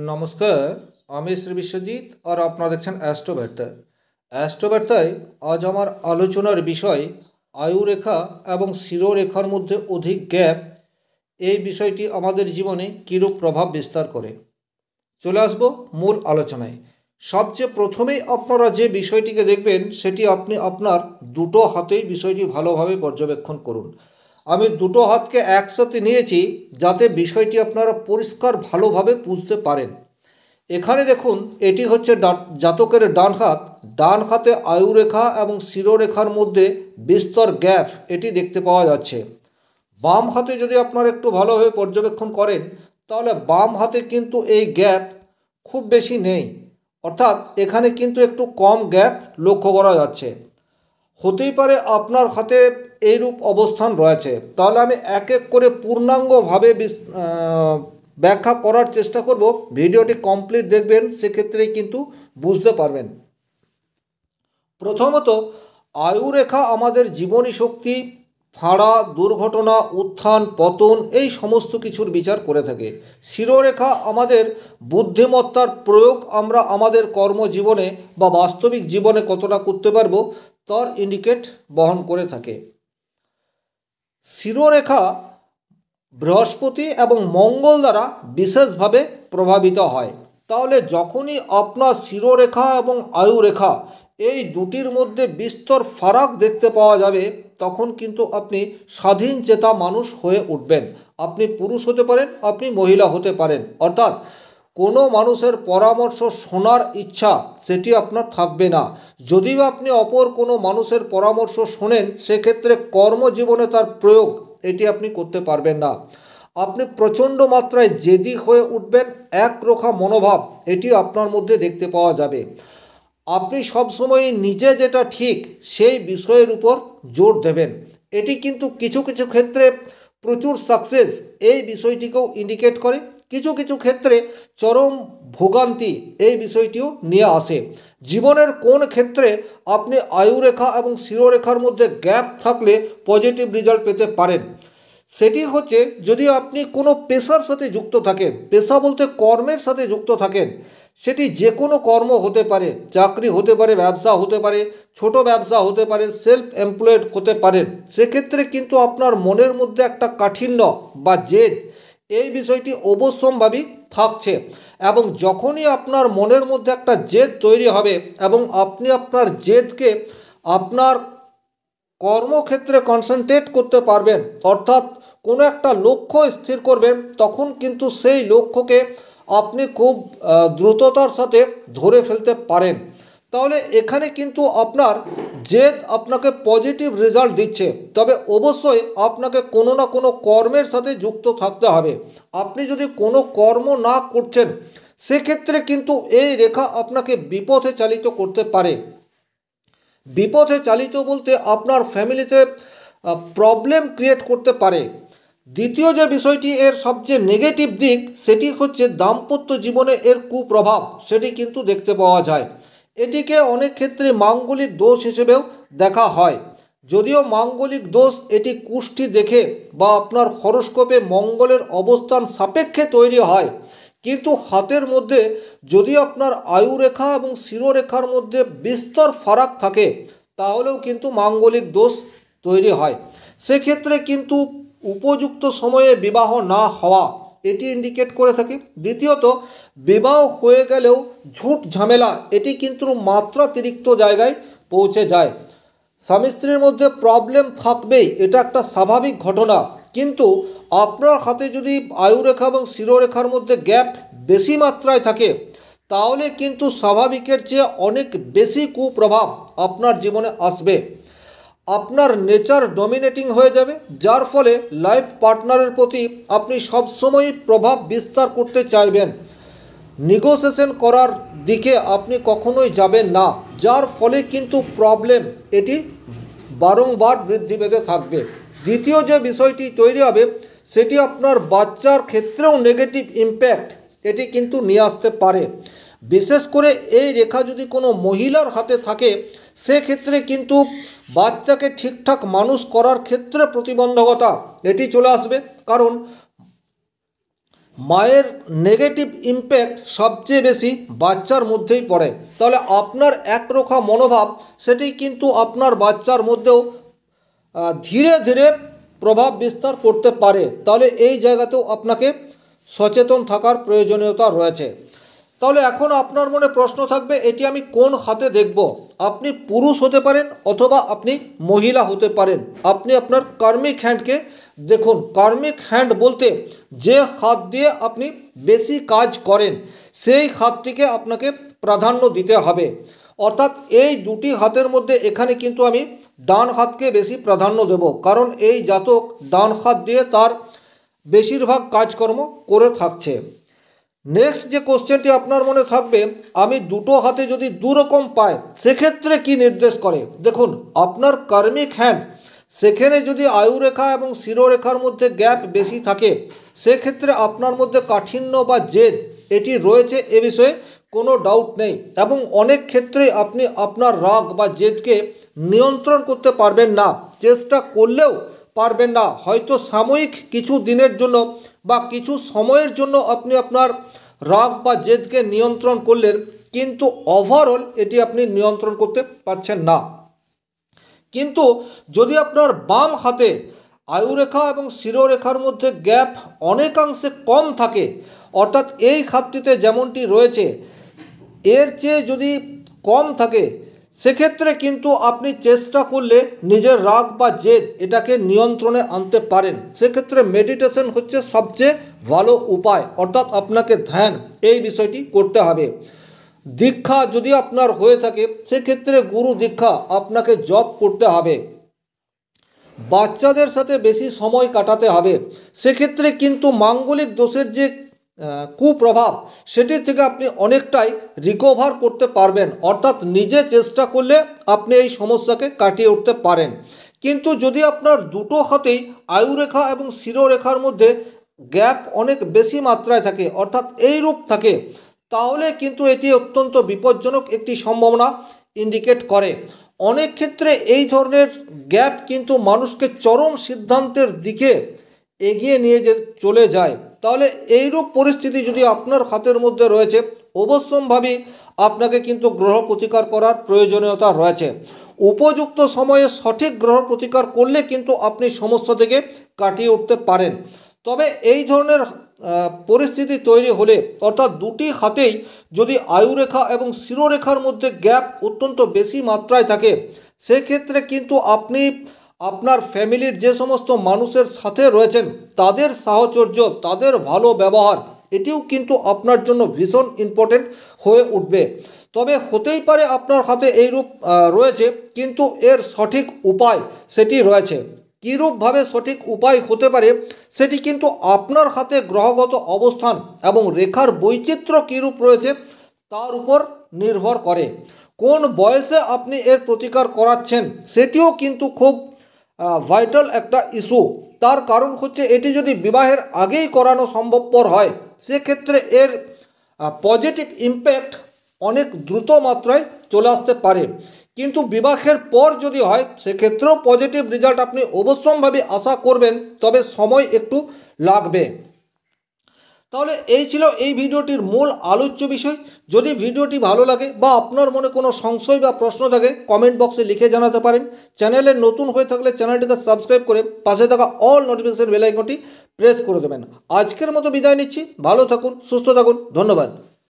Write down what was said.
নমস্কার, আমি শ্রী বিশ্বজিৎ আর আপনারা দেখছেন অ্যাস্ট্রোবার্তা। অ্যাস্ট্রোবার্তায় আজ আমার আলোচনার বিষয় আয়ুরেখা এবং শিরোরেখার মধ্যে অধিক গ্যাপ, এই বিষয়টি আমাদের জীবনে কীরূপ প্রভাব বিস্তার করে। চলে আসব মূল আলোচনায়। সবচেয়ে প্রথমেই আপনারা যে বিষয়টিকে দেখবেন সেটি আপনি আপনার দুটো হাতেই বিষয়টি ভালোভাবে পর্যবেক্ষণ করুন। আমি দুটো হাতকে একসাথে নিয়েছি যাতে বিষয়টি আপনারা পরিষ্কার ভালোভাবে বুঝতে পারেন। এখানে দেখুন, এটি হচ্ছে জাতকের ডান হাত। ডান হাতে আয়ুরেখা এবং শিরোরেখার মধ্যে বিস্তর গ্যাপ এটি দেখতে পাওয়া যাচ্ছে। বাম হাতে যদি আপনারা একটু ভালোভাবে পর্যবেক্ষণ করেন তাহলে বাম হাতে কিন্তু এই গ্যাপ খুব বেশি নেই, অর্থাৎ এখানে কিন্তু একটু কম গ্যাপ লক্ষ্য করা যাচ্ছে। হতেই পারে আপনার হাতে এইরূপ অবস্থান রয়েছে। তাহলে আমি এক এক করে পূর্ণাঙ্গভাবে ব্যাখ্যা করার চেষ্টা করব। ভিডিওটি কমপ্লিট দেখবেন, সেক্ষেত্রেই কিন্তু বুঝতে পারবেন। প্রথমত, আয়ুরেখা আমাদের জীবনী শক্তি, ফাঁড়া, দুর্ঘটনা, উত্থান পতন এই সমস্ত কিছুর বিচার করে থাকে। শিরোরেখা আমাদের বুদ্ধিমত্তার প্রয়োগ আমরা আমাদের কর্মজীবনে বা বাস্তবিক জীবনে কতটা করতে পারবো তার ইন্ডিকেট বহন করে থাকে। শিরোরেখা বৃহস্পতি এবং মঙ্গল দ্বারা বিশেষভাবে প্রভাবিত হয়। তাহলে যখনই আপনার শিরোরেখা এবং আয়ুরেখা এই দুটির মধ্যে বিস্তর ফারাক দেখতে পাওয়া যাবে, তখন কিন্তু আপনি স্বাধীন চেতা মানুষ হয়ে উঠবেন। আপনি পুরুষ হতে পারেন, আপনি মহিলা হতে পারেন, অর্থাৎ কোনো মানুষের পরামর্শ শোনার ইচ্ছা সেটি আপনার থাকবে না। যদিও আপনি অপর কোনো মানুষের পরামর্শ শোনেন, সেক্ষেত্রে কর্মজীবনে তার প্রয়োগ এটি আপনি করতে পারবেন না। আপনি প্রচণ্ড মাত্রায় জেদি হয়ে উঠবেন, একরোখা মনোভাব এটি আপনার মধ্যে দেখতে পাওয়া যাবে। আপনি সবসময় নিজে যেটা ঠিক সেই বিষয়ের উপর জোর দেবেন। এটি কিন্তু কিছু কিছু ক্ষেত্রে প্রচুর সাকসেস এই বিষয়টিকেও ইন্ডিকেট করে, কিছু কিছু ক্ষেত্রে চরম ভোগান্তি এই বিষয়টিও নিয়ে আসে। জীবনের কোন ক্ষেত্রে আপনি আয়ুরেখা এবং শিরোরেখার মধ্যে গ্যাপ থাকলে পজিটিভ রেজাল্ট পেতে পারেন, সেটি হচ্ছে যদি আপনি কোনো পেশার সাথে যুক্ত থাকেন। পেশা বলতে কর্মের সাথে যুক্ত থাকেন, সেটি যে কোনো কর্ম হতে পারে, চাকরি হতে পারে, ব্যবসা হতে পারে, ছোট ব্যবসা হতে পারে, সেলফ এমপ্লয়েড হতে পারেন। সেক্ষেত্রে কিন্তু আপনার মনের মধ্যে একটা কাঠিন্য বা জেদ এই বিষয়টি অবশ্যম্ভাবী থাকছে। এবং যখনই আপনার মনের মধ্যে একটা জেদ তৈরি হবে এবং আপনি আপনার জেদকে আপনার কর্মক্ষেত্রে কনসেন্ট্রেট করতে পারবেন, অর্থাৎ কোনো একটা লক্ষ্য স্থির করবেন, তখন কিন্তু সেই লক্ষ্যকে আপনি খুব দ্রুততার সাথে ধরে ফেলতে পারেন। তাহলে এখানে কিন্তু আপনার জেদ আপনাকে পজিটিভ রেজাল্ট দিচ্ছে, তবে অবশ্যই আপনাকে কোনো না কোনো কর্মের সাথে যুক্ত থাকতে হবে। আপনি যদি কোনো কর্ম না করছেন, সেক্ষেত্রে কিন্তু এই রেখা আপনাকে বিপথে চালিত করতে পারে। বিপথে চালিত বলতে আপনার ফ্যামিলিতে প্রবলেম ক্রিয়েট করতে পারে। দ্বিতীয় যে বিষয়টি এর সবচেয়ে নেগেটিভ দিক, সেটি হচ্ছে দাম্পত্য জীবনে এর কুপ্রভাব সেটি কিন্তু দেখতে পাওয়া যায়। এটিকে অনেক ক্ষেত্রে মাঙ্গলিক দোষ হিসেবেও দেখা হয়। যদিও মাঙ্গলিক দোষ এটি কুষ্ঠি দেখে বা আপনার হরোস্কোপে মঙ্গলের অবস্থান সাপেক্ষে তৈরি হয়, কিন্তু হাতের মধ্যে যদি আপনার আয়ুরেখা এবং শিরোরেখার মধ্যে বিস্তর ফারাক থাকে, তাহলেও কিন্তু মাঙ্গলিক দোষ তৈরি হয়। সেক্ষেত্রে কিন্তু উপযুক্ত সময়ে বিবাহ না হওয়া এটি ইন্ডিকেট করে থাকে। দ্বিতীয়ত, বিবাহ হয়ে গেলেও ঝুট ঝামেলা এটি কিন্তু মাত্রাতিরিক্ত জায়গায় পৌঁছে যায়। স্বামী স্ত্রীর মধ্যে প্রবলেম থাকবেই, এটা একটা স্বাভাবিক ঘটনা, কিন্তু আপনার হাতে যদি আয়ুরেখা এবং শিরোরেখার মধ্যে গ্যাপ বেশি মাত্রায় থাকে, তাহলে কিন্তু স্বাভাবিকের চেয়ে অনেক বেশি কুপ্রভাব আপনার জীবনে আসবে। আপনার নেচার ডমিনেটিং হয়ে যাবে, যার ফলে লাইফ পার্টনারের প্রতি আপনি সবসময়ই প্রভাব বিস্তার করতে চাইবেন। নেগোসিয়েশন করার দিকে আপনি কখনোই যাবেন না, যার ফলে কিন্তু প্রবলেম এটি বারংবার বৃদ্ধি পেতে থাকবে। দ্বিতীয় যে বিষয়টি তৈরি হবে, সেটি আপনার বাচ্চার ক্ষেত্রেও নেগেটিভ ইম্প্যাক্ট এটি কিন্তু নিয়ে আসতে পারে। বিশেষ করে এই রেখা যদি কোনো মহিলার হাতে থাকে, সেক্ষেত্রে কিন্তু বাচ্চাকে ঠিকঠাক মানুষ করার ক্ষেত্রে প্রতিবন্ধকতা এটি চলে আসবে। কারণ মায়ের নেগেটিভ ইম্প্যাক্ট সবচেয়ে বেশি বাচ্চার মধ্যেই পড়ে। তাহলে আপনার একরোখা মনোভাব সেটি কিন্তু আপনার বাচ্চার মধ্যেও ধীরে ধীরে প্রভাব বিস্তার করতে পারে। তাহলে এই জায়গাতেও আপনাকে সচেতন থাকার প্রয়োজনীয়তা রয়েছে। তাহলে এখন আপনার মনে প্রশ্ন থাকবে, এটি আমি কোন হাতে দেখব? আপনি পুরুষ হতে পারেন অথবা আপনি মহিলা হতে পারেন। আপনি আপনার কার্মিক হ্যান্ডকে দেখুন। কার্মিক হ্যান্ড বলতে যে হাত দিয়ে আপনি বেশি কাজ করেন সেই হাতটিকে আপনাকে প্রাধান্য দিতে হবে। অর্থাৎ এই দুটি হাতের মধ্যে এখানে কিন্তু আমি ডান হাতকে বেশি প্রাধান্য দেব, কারণ এই জাতক ডান হাত দিয়ে তার বেশিরভাগ কাজকর্ম করে থাকছে। নেক্সট যে কোশ্চেনটি আপনার মনে থাকবে, আমি দুটো হাতে যদি দুরকম পাই সেক্ষেত্রে কি নির্দেশ করে? দেখুন, আপনার কার্মিক হ্যান্ড সেখানে যদি আয়ুরেখা এবং শিরোরেখার মধ্যে গ্যাপ বেশি থাকে সেক্ষেত্রে আপনার মধ্যে কাঠিন্য বা জেদ এটি রয়েছে, এ বিষয়ে কোনো ডাউট নেই। এবং অনেক ক্ষেত্রে আপনি আপনার রাগ বা জেদকে নিয়ন্ত্রণ করতে পারবেন না, চেষ্টা করলেও পারবেন না। হয়তো সাময়িক কিছু দিনের জন্য বা কিছু সময়ের জন্য আপনি আপনার রাগ বা জেদকে নিয়ন্ত্রণ করলেন, কিন্তু ওভারঅল এটি আপনি নিয়ন্ত্রণ করতে পারছেন না। কিন্তু যদি আপনার বাম হাতে আয়ুরেখা এবং শিরোরেখার মধ্যে গ্যাপ অনেকাংশে কম থাকে, অর্থাৎ এই খাতটিতে যেমনটি রয়েছে এর চেয়ে যদি কম থাকে, সেক্ষেত্রে কিন্তু আপনি চেষ্টা করলে নিজের রাগ বা জেদ এটাকে নিয়ন্ত্রণে আনতে পারেন। সেক্ষেত্রে মেডিটেশন হচ্ছে সবচেয়ে ভালো উপায়, অর্থাৎ আপনাকে ধ্যান এই বিষয়টি করতে হবে। দীক্ষা যদি আপনার হয়ে থাকে সেক্ষেত্রে গুরু দীক্ষা আপনাকে জপ করতে হবে। বাচ্চাদের সাথে বেশি সময় কাটাতে হবে, সেক্ষেত্রে কিন্তু মাঙ্গলিক দোষের যে কুপ্রভাব সেটির থেকে আপনি অনেকটাই রিকভার করতে পারবেন। অর্থাৎ নিজে চেষ্টা করলে আপনি এই সমস্যাকে কাটিয়ে উঠতে পারেন। কিন্তু যদি আপনার দুটো হাতেই আয়ুরেখা এবং শিরোরেখার মধ্যে গ্যাপ অনেক বেশি মাত্রায় থাকে, অর্থাৎ এই রূপ থাকে, তাহলে কিন্তু এটি অত্যন্ত বিপজ্জনক একটি সম্ভাবনা ইন্ডিকেট করে। অনেক ক্ষেত্রে এই ধরনের গ্যাপ কিন্তু মানুষকে চরম সিদ্ধান্তের দিকে এগিয়ে নিয়ে চলে যায়। তাহলে এইরূপ পরিস্থিতি যদি আপনার হাতের মধ্যে রয়েছে, অবশ্যম্ভাবী আপনাকে কিন্তু গ্রহ প্রতিকার করার প্রয়োজনীয়তা রয়েছে। উপযুক্ত সময়ে সঠিক গ্রহ প্রতিকার করলে কিন্তু আপনি সমস্যা থেকে কাটিয়ে উঠতে পারেন। তবে এই ধরনের পরিস্থিতি তৈরি হলে, অর্থাৎ দুটি হাতেই যদি আয়ুরেখা এবং শিরোরেখার মধ্যে গ্যাপ অত্যন্ত বেশি মাত্রায় থাকে, সেক্ষেত্রে কিন্তু আপনি আপনার ফ্যামিলির যে সমস্ত মানুষের সাথে রয়েছেন তাদের সাহচর্য, তাদের ভালো ব্যবহার এটিও কিন্তু আপনার জন্য ভীষণ ইম্পর্টেন্ট হয়ে উঠবে। তবে হতেই পারে আপনার হাতে এই রূপ রয়েছে, কিন্তু এর সঠিক উপায় সেটি রয়েছে। কীরূপভাবে সঠিক উপায় হতে পারে সেটি কিন্তু আপনার হাতে গ্রহগত অবস্থান এবং রেখার বৈচিত্র্য কীরূপ রয়েছে তার উপর নির্ভর করে। কোন বয়সে আপনি এর প্রতিকার করাচ্ছেন সেটিও কিন্তু খুব ভাইটাল একটা ইস্যু। তার কারণ হচ্ছে এটি যদি বিবাহের আগেই করানো সম্ভবপর হয় সেক্ষেত্রে এর পজিটিভ ইম্প্যাক্ট অনেক দ্রুত মাত্রায় চলে আসতে পারে। কিন্তু বিবাহের পর যদি হয় সেক্ষেত্রেও পজিটিভ রেজাল্ট আপনি অবশ্যম্ভাবী আশা করবেন, তবে সময় একটু লাগবে। তাহলে এই ছিল এই ভিডিওটির মূল আলোচ্য বিষয়। যদি ভিডিওটি ভালো লাগে বা আপনার মনে কোনো সংশয় বা প্রশ্ন থাকে কমেন্ট বক্সে লিখে জানাতে পারেন। চ্যানেলে নতুন হয়ে থাকলে চ্যানেলটিকে সাবস্ক্রাইব করে পাশে থাকা অল নোটিফিকেশন বেল আইকনটি প্রেস করে দেবেন। আজকের মতো বিদায় নিচ্ছি। ভালো থাকুন, সুস্থ থাকুন, ধন্যবাদ।